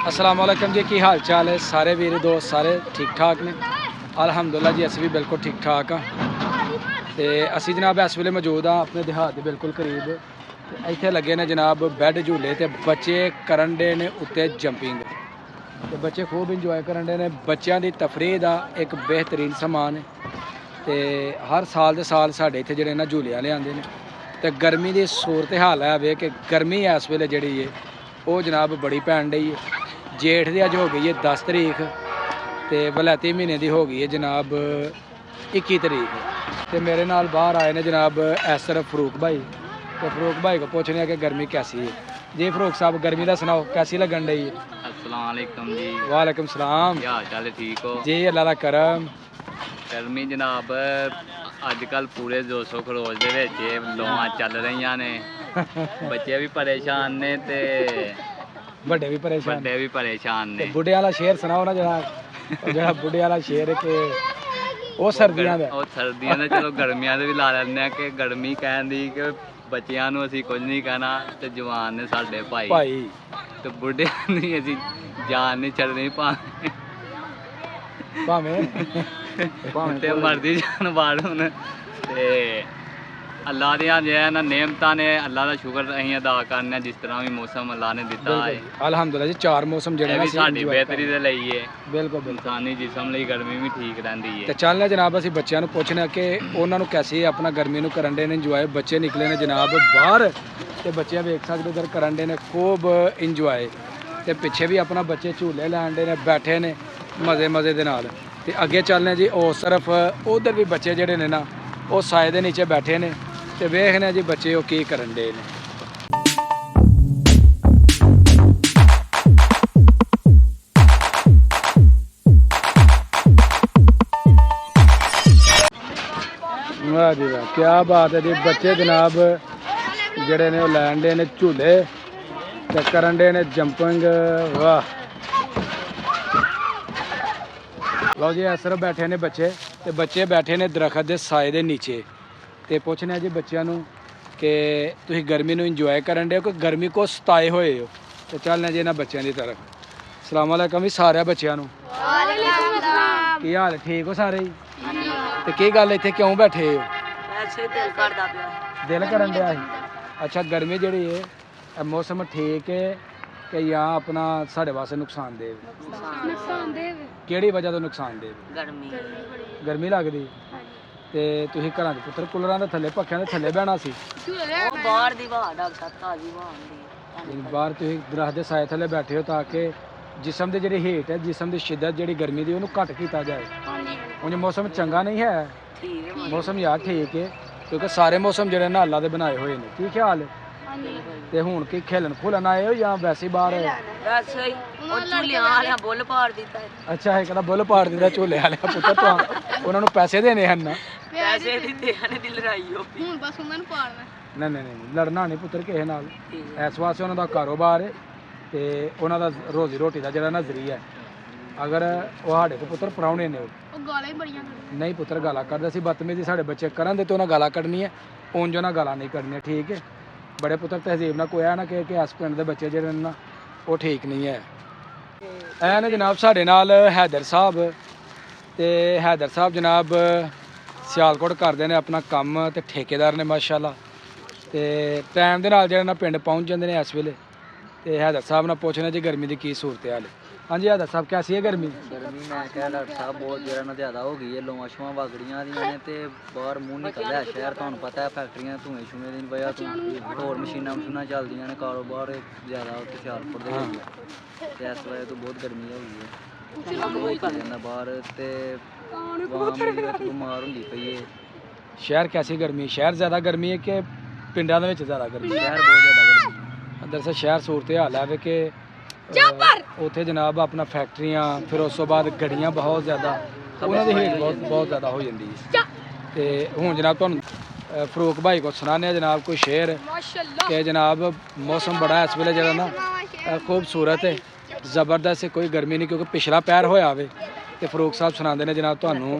अस्सलाम वालेकुम जी, की हाल चाल है सारे वीर दोस्त, सारे ठीक ठाक ने? अलहमदुलिल्लाह जी, असी भी बिल्कुल ठीक ठाक हाँ। तो असी जनाब इस वेले मौजूद हाँ अपने देहात के बिल्कुल करीब। इत्थे लगे ने जनाब बैड झूले, तो बच्चे करन डे ने उत्ते जंपिंग, तो बच्चे खूब इंजॉय करन डे ने। बच्चों की तफरीह का एक बेहतरीन समान है। तो हर साल दे साल साढ़े इत्थे जेह्ड़े ना झूले लिआंदे ने। तो गर्मी की सूरत हाल है वे कि गर्मी इस वेले जी है वो जनाब बड़ी पैन डई है। जेठ की अज हो गई है 10 तरीक, तो वलैती महीने की हो गई है जनाब 21 तरीक। तो मेरे नाल बाहर आए ने जनाब ऐसर फरूक भाई, तो फरूक भाई को पूछने कि गर्मी कैसी है जी। फरूक साहब गर्मी का सुनाओ, कैसी लगन डई है? अस्सलाम वालेकुम जी। वालेकुम सलाम। क्या हाल चाल है, ठीक हो जी? अल्लाह दा करम। गर्मी जनाब अजकल पूरे 200 खरोज दे विच लोआं चल रही ने। बच्चे भी परेशान ने ते बड़े भी परेशान, बड़े भी परेशान ने। बुढ़े वाला शेर सुनाओ ना जरा, जरा बुढ़े वाला शेर के वो सर्दियां दा। सर्दियां दा चलो गर्मियां दे भी ला लैंदे कि गर्मी कहंदी कि बच्चियां नूं असीं कुछ नहीं कहना ते जवान ने साडे भाई ते बुढ़े दी असीं जान नहीं छड्डनी भावें ते मर्दी जान वाड़न। ते अल्लाह दियां जेह्ड़ियां ना नेमतां ने, अल्लाह दा शुक्र असीं अदा करने जिस तरह भी मौसम अल्लाह ने दिता है। अलहमदुलिल्लाह जी, 4 मौसम जेह्ड़े ना साडी बेहतरी दे लई है। बिल्कुल इंसानी जिसम लई गर्मी भी ठीक रहिंदी है। ते चलने जनाब असीं बच्चों नूं पुछने कि उन्हां नूं कैसी अपना गर्मी नूं करन दे ने इंजॉय। बच्चे निकले ने जनाब बाहर, ते बच्चे वेख सकदे इधर करन दे ने खूब इंजॉय। ते पिछे भी अपना बच्चे झूले लैन दे ने, बैठे ने मज़े दे नाल। ते अगे चलने जी उस तरफ, उधर भी बच्चे जेह्ड़े ने ना वो साए दे नीचे बैठे ने, ते वेखने जी बच्चे वो की करन दे ने। वाह जी वाह, क्या बात है जी। बच्चे जनाब जड़े ने लैन डे ने झूले, ते करन डे ने जंपिंग। वाह लो जी, इस तरफ बैठे ने बच्चे, ते बच्चे बैठे ने दरखत के साए के नीचे। तो पुछने जी बच्चों कि तुम गर्मी नूं इंजॉय करन डे हो कि गर्मी को सताए हुए हो? तो चलने जी इन्हां बच्चों की तरफ। सलाम अलैकुम भी सारे बच्चों नूं। की हाल है, ठीक हो सारे ही? तो की गल इत्थे क्यों बैठे हो? दिल करन डया सी? अच्छा, गर्मी जिहड़ी है मौसम ठीक है कि या अपना साढ़े वास्ते नुकसानदेह? केड़ी वजह तो नुकसानदेह? गर्मी लगदी। ते तुसीं घरां दे पुत्तर कूलरां दे थल्ले पक्खियां दे थल्ले बहना सी? बाहर तुसीं दरख्त दे साए थल्ले बैठे हो ताकि जिसम की जिहड़ी हीट है, जिसम की शिद्दत जिहड़ी गर्मी दी उहनूं घट कीता जाए। उंज मौसम चंगा नहीं है, मौसम यार ठीक है क्योंकि सारे मौसम जिहड़े ना अल्लाह दे बनाए हुए ने। की ख्याल है? ते हुण की खेलन खुलन आए हो या वैसे ही बाहर? अच्छा है, कहता बुल पाड़ दिता झूले वाले पुत्तर, तो उन्होंने पैसे देने हैं ना? नहीं नहीं नहीं, लड़ना नहीं पुत्तर किसे नाल। इस वास्ते उन्होंने कारोबार है ते उन्हों का रोजी रोटी का जरा नजरिया है। अगर वो साढ़े को पुत्तर पराउणे ने नहीं पुत्तर गाला करते सी, बदतमीजी साढ़े बच्चे करन दे तो उन्हें गाला कढ़नी है, उंज उन्हें गाला नहीं कढ़नी। ठीक है, बड़े पुत्तर तहजीब ना कोई है ना कि इस पिंड के बच्चे जेह्ड़े ना वो ठीक नहीं है। ऐ ने जनाब साढ़े नाल हैदर साहब, ते हैदर साहब जनाब सियालकोट करते हैं अपना कम, ते ठेकेदार ने माशाअल्लाह। ते टाइम के नाल जेह्ड़े ना पिंड पहुँच जाते हैं इस वेले। ते हैदर साहब ने पूछना जी गर्मी की की सूरत हाल है? हाँ जी हैदर साहब, कैसी है गर्मी? मैं क्या डॉक्टर साहब बहुत ज़्यादा ना ज़्यादा हो गई है। लोआं छुआं वगड़ियां दी ने ते बाहर मूँह निकल रहा है शहर, तुहानूं पता है फैक्ट्रियां धुएं छुएं दी वजह तो होर मशीनां चलदियां ने, कारोबार ज़्यादा उत्थे सियालकोट दे होई है ते इस वजह तो बहुत गर्मी हो गई है। निकल जांदा बाहर ते आवाम बीमार होंदी पई है। शहर कैसी गर्मी? शहर ज़्यादा गर्मी है कि पिंडां दे विच ज़्यादा गर्मी? शहर बहुत ज़्यादा गर्मी। दरअसल शहर सूरत हाल है कि उत्थे जनाब अपना फैक्ट्रियां, फिर उस तो बाद गड्डियां बहुत ज़्यादा, उन्होंने हीट बहुत ज़्यादा हो जाती है। तो हूँ जनाब तुहानूं फरूक भाई को सुनाने जनाब कोई शेर कि जनाब मौसम बड़ा इस वेले जरा ना खूबसूरत है, ज़बरदस्त है, कोई गर्मी नहीं क्योंकि पिछला पैर होया वे। तो फरूक साहब सुनाते हैं जनाब तुहानूं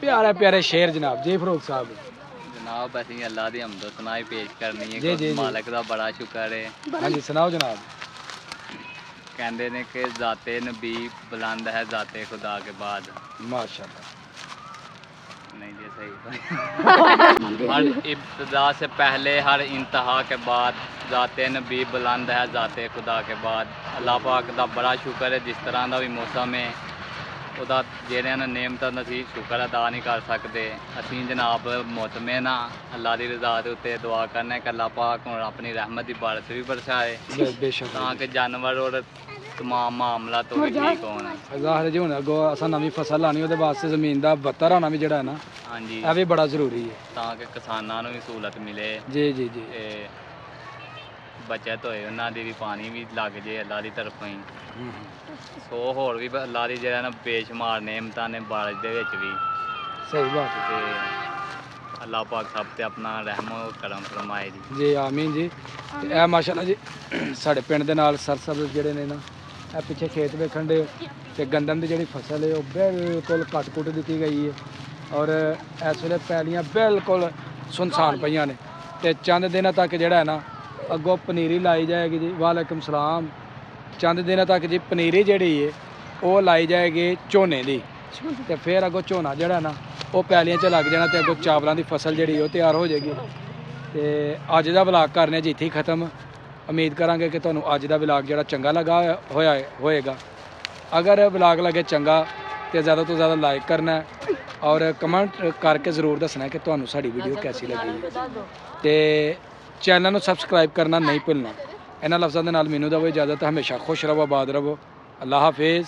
प्यारे प्यारे शेर जनाब। जी फरूक साहब। जनाब असीं अल्लाह दी हम्दो सनाई पेश करनी है जी जी मालिक दा बड़ा शुक्र है। हाँ जी सुनाओ जनाब। कहते हैं कि ज़ाते नबी बुलंद है ज़ाते खुदा के बाद। माशाल्लाह। नहीं जी सही हर इब्तदा से पहले हर इंतहा के बाद ज़ाते नबी बुलंद है ज़ाते खुदा के बाद। अल्लाह पाक का बड़ा शुक्र है जिस तरह का भी मौसम है ਉਹਦਾ ਜਿਹੜਿਆਂ ਨੇ ਨੇਮਤਾਂ ਦਾ ਅਸੀਂ ਸ਼ੁਕਰ ਅਦਾ ਨਹੀਂ ਕਰ ਸਕਦੇ। ਅਸੀਂ ਜਨਾਬ ਮੁਤਮਿਨ ਹਾਂ ਅੱਲਾ ਦੀ ਰਜ਼ਾ ਦੇ ਉੱਤੇ ਦੁਆ ਕਰਨਾ ਕਿ ਅੱਲਾ ਪਾਕ ਹੁਣ ਆਪਣੀ ਰਹਿਮਤ ਦੀ ਬਾਰਿਸ਼ ਵੀ ਬਰਸਾਏ ਬੇਸ਼ੱਕ ਤਾਂ ਕਿ ਜਾਨਵਰ ਔਰ तमाम ਮਾਮਲਾ ਤੋਂ ਵੀ ਠੀਕ ਹੋਣ। ਜ਼ਾਹਿਰ ਜੀ ਹੁਣ ਅੱਗੋਂ ਅਸਾਂ ਨਵੀਂ ਫਸਲ ਲਾਣੀ ਉਹਦੇ ਵਾਸਤੇ ਜ਼ਮੀਨ ਦਾ ਬੱਤਰ ਹੋਣਾ ਵੀ ਜਿਹੜਾ ਹੈ ਨਾ ਹਾਂਜੀ ਇਹ ਵੀ ਬੜਾ ਜ਼ਰੂਰੀ ਹੈ ਤਾਂ ਕਿ ਕਿਸਾਨਾਂ ਨੂੰ ਵੀ ਸਹੂਲਤ ਮਿਲੇ ਜੀ ਜੀ ਜੀ। ਤੇ ਬਚਤ ਹੋਏ ਉਹਨਾਂ ਦੀ ਵੀ ਪਾਣੀ ਵੀ ਲੱਗ ਜੇ ਅੱਲਾ ਦੀ ਤਰਫੋਂ ਹੀ। ਸੋ ਹੋਰ ਵੀ ਅੱਲਾ ਦੀ ਜਿਹੜਾ ਨਾ ਬੇਸ਼ੁਮਾਰ ਨੇਮਤਾਂ ਨੇ ਬਾਰਿਸ਼ ਦੇ ਵਿੱਚ ਵੀ। ਸਹੀ ਬਾਤ ਹੈ ਤੇ ਅੱਲਾ ਪਾਕ ਸਭ ਤੇ ਆਪਣਾ ਰਹਿਮ ਕਰਮ ਫਰਮਾਏ ਜੀ। ਜੀ ਆਮੀਨ ਜੀ। ਤੇ ਇਹ ਮਾਸ਼ਾਅੱਲਾ ਜੀ ਸਾਡੇ ਪਿੰਡ ਦੇ ਨਾਲ ਸਰਸਬਜ਼ ਜਿਹੜੇ ਨੇ ਨਾ ਇਹ ਪਿੱਛੇ ਖੇਤ ਵੇਖਣ ਦੇ ਤੇ ਗੰਦਮ ਦੀ ਜਿਹੜੀ ਫਸਲ ਹੈ ਉਹ ਬਿਲਕੁਲ ਕੱਟ-ਕੁੱਟ ਦਿੱਤੀ ਗਈ ਹੈ ਔਰ ਇਸ ਵੇਲੇ ਪੈਲੀਆਂ ਬਿਲਕੁਲ ਸੁਨਸਾਨ ਪਈਆਂ ਨੇ ਤੇ ਚੰਦ ਦਿਨਾਂ ਤੱਕ ਜਿਹੜਾ ਹੈ ਨਾ ਅੱਗੋਂ ਪਨੀਰੀ ਲਾਈ ਜਾਏਗੀ ਜੀ। ਵਾਲੇਕੁਮ ਸਲਾਮ। ਚੰਦ ਦਿਨਾਂ ਤੱਕ ਜੀ ਪਨੀਰੀ ਜਿਹੜੀ ਹੈ ਉਹ ਲਾਈ ਜਾਏਗੀ ਝੋਨੇ ਦੀ ਤੇ ਫਿਰ ਅੱਗੋਂ ਝੋਨਾ ਜਿਹੜਾ ਨਾ ਉਹ ਪੈਲੀਆਂ 'ਚ ਲੱਗ ਜਾਣਾ ਤੇ ਅੱਗੋਂ ਚਾਵਲਾਂ ਦੀ ਫਸਲ ਜਿਹੜੀ ਉਹ ਤਿਆਰ ਹੋ ਜਾਏਗੀ। ਤੇ ਅੱਜ ਦਾ ਵਲੌਗ ਕਰਨੇ ਜੀ ਇੱਥੇ ਹੀ ਖਤਮ। ਉਮੀਦ ਕਰਾਂਗੇ ਕਿ ਤੁਹਾਨੂੰ ਅੱਜ ਦਾ ਵਲੌਗ ਜਿਹੜਾ ਚੰਗਾ ਲੱਗਾ ਹੋਏਗਾ। ਅਗਰ ਵਲੌਗ ਲੱਗੇ ਚੰਗਾ ਤੇ ਜ਼ਿਆਦਾ ਤੋਂ ਜ਼ਿਆਦਾ ਲਾਈਕ ਕਰਨਾ ਔਰ ਕਮੈਂਟ ਕਰਕੇ ਜ਼ਰੂਰ ਦੱਸਣਾ ਕਿ ਤੁਹਾਨੂੰ ਸਾਡੀ ਵੀਡੀਓ ਕੈਸੀ ਲੱਗੀ ਤੇ ਚੈਨਲ ਨੂੰ ਸਬਸਕ੍ਰਾਈਬ ਕਰਨਾ ਨਹੀਂ ਭੁੱਲਣਾ। ਇਹਨਾਂ ਲਫ਼ਜ਼ਾਂ ਦੇ ਨਾਲ ਮੈਨੂੰ ਦਵੋ ਇਜਾਜ਼ਤ। ਹਮੇਸ਼ਾ ਖੁਸ਼ ਰਹੋ, ਆਬਾਦ ਰਹੋ। ਅੱਲਾ ਹਾਫਿਜ਼।